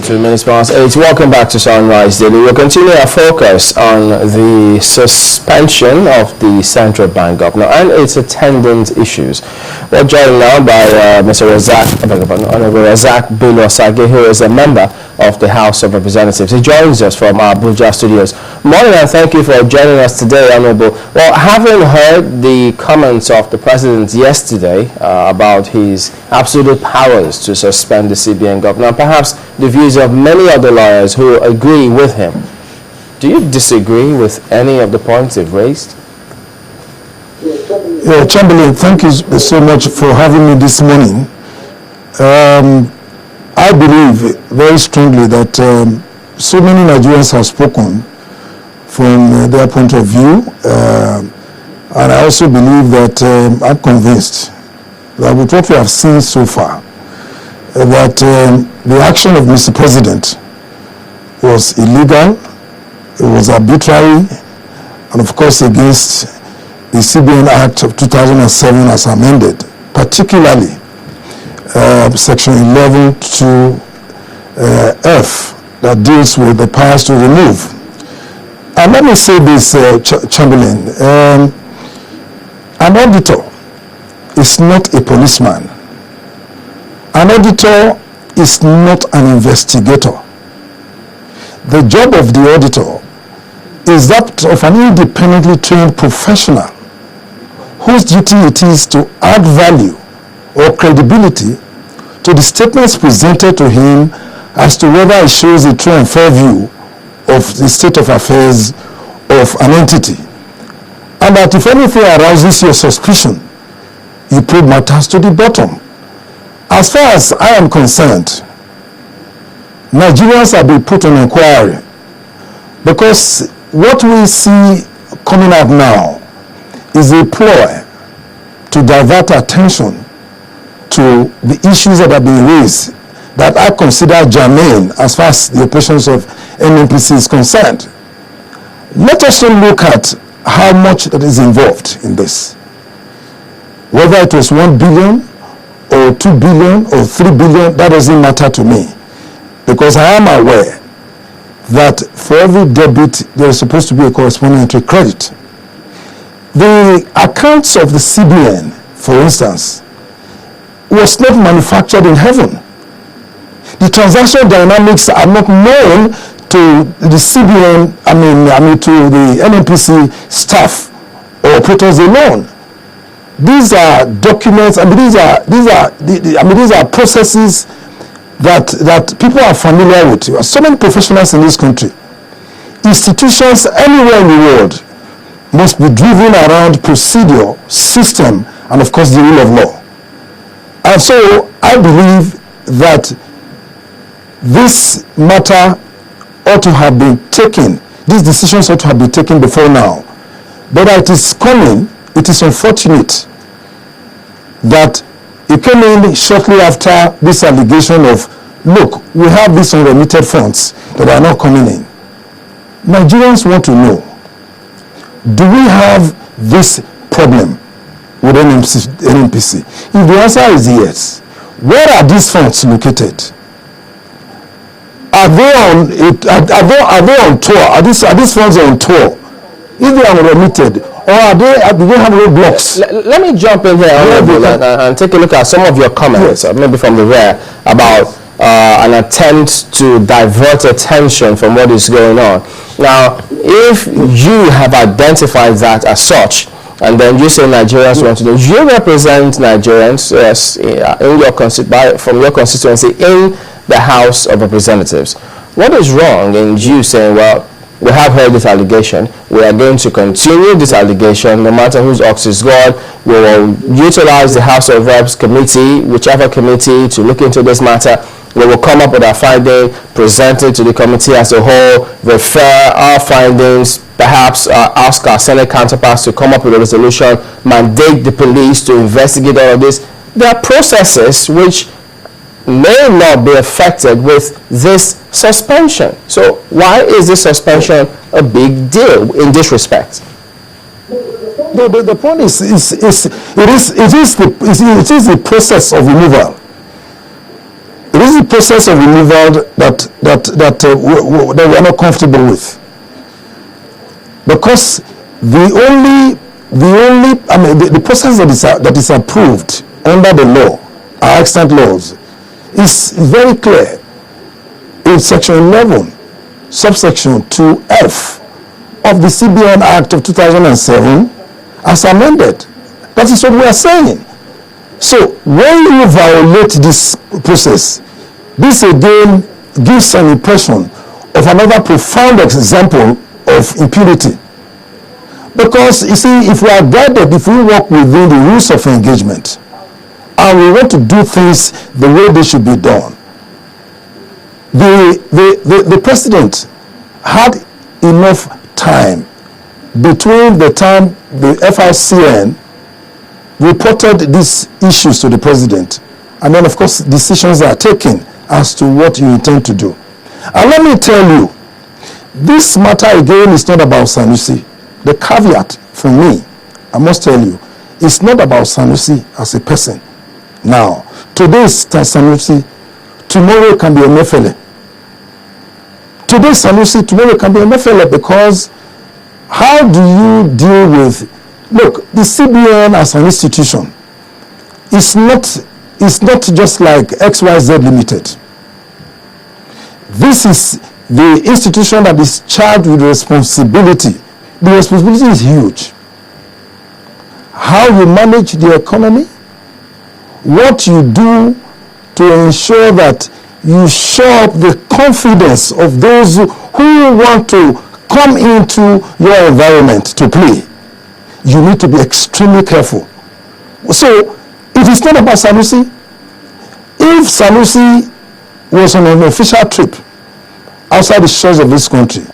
2 minutes past 8. Welcome back to Sunrise Daily. We'll continue our focus on the suspension of the Central Bank Governor and its attendant issues. We're joined now by Mr. Honorable Razaq Bello Osagie, who is a member of the House of Representatives. He joins us from our Abuja studios. Morning, and thank you for joining us today, Honorable. Well, having heard the comments of the President yesterday about his absolute powers to suspend the CBN governor, and perhaps the views of many other lawyers who agree with him, do you disagree with any of the points they've raised? Yeah, Chamberlain, thank you so much for having me this morning. I believe very strongly that so many Nigerians have spoken from their point of view, and I also believe that I'm convinced that with what we have seen so far, that the action of Mr. President was illegal, it was arbitrary, and of course against the CBN Act of 2007 as amended, particularly Section 11(2) F that deals with the powers to remove. And let me say this, Chamberlain, an auditor is not a policeman. An auditor is not an investigator. The job of the auditor is that of an independently trained professional whose duty it is to add value or credibility to the statements presented to him as to whether it shows a true and fair view of the state of affairs of an entity. And that if anything arouses your suspicion, you probe matters to the bottom. As far as I am concerned, Nigerians have been put on inquiry because what we see coming out now is a ploy to divert attention to the issues that have been raised that I consider germane as far as the operations of NNPC is concerned. Let us look at how much that is involved in this. Whether it was 1 billion or 2 billion or 3 billion, that doesn't matter to me, because I am aware that for every debit there is supposed to be a corresponding credit. The accounts of the CBN, for instance, was not manufactured in heaven. The transaction dynamics are not known to the CBN, to the NNPC staff or operators alone. These are documents, these are processes that people are familiar with. There are so many professionals in this country. Institutions anywhere in the world must be driven around procedure, system, and of course the rule of law. And so I believe that this matter ought to have been taken, these decisions ought to have been taken before now. But it is coming, it is unfortunate that it came in shortly after this allegation of, look, we have these unremitted funds that are not coming in. Nigerians want to know, do we have this problem with NNPC? If the answer is yes, where are these funds located? Are they on tour? Are these funds on tour? If they are remitted, or do they have roadblocks? Let me jump in here and take a look at some of your comments, maybe from the rear, about an attempt to divert attention from what is going on. Now, if you have identified that as such, and then you say Nigerians want to know, you represent Nigerians, yes, from your constituency in the House of Representatives. What is wrong in you saying, well, we have heard this allegation, we are going to continue this allegation, no matter whose ox is God, we will utilize the House of Reps committee, whichever committee, to look into this matter. We will come up with our finding, present it to the committee as a whole, refer our findings, perhaps ask our Senate counterparts to come up with a resolution, mandate the police to investigate all of this. There are processes which may not be affected with this suspension. So why is this suspension a big deal in this respect? The point is it is the process of removal. It is the process of removal that we are not comfortable with, because the process that is approved under the law, our extant laws, is very clear. In section 11, subsection 2F of the CBN Act of 2007, as amended. That is what we are saying. So when you violate this process, this again gives an impression of another profound example of impunity. Because you see, if we are guided, if we work within the rules of engagement, and we want to do things the way they should be done, the president had enough time between the time the FRCN reported these issues to the president, and then of course decisions are taken as to what you intend to do. And let me tell you, this matter again is not about Sanusi. The caveat for me, I must tell you, it's not about Sanusi as a person. Now, today is Sanusi, tomorrow can be Emefiele. Today Sanusi, tomorrow can be Emefiele, because how do you deal with, look, the CBN as an institution is not just like XYZ Limited. This is the institution that is charged with responsibility. The responsibility is huge. How you manage the economy, what you do to ensure that you show up the confidence of those who want to come into your environment to play. You need to be extremely careful. So, it is not about Sanusi. If Sanusi was on an official trip outside the shores of this country,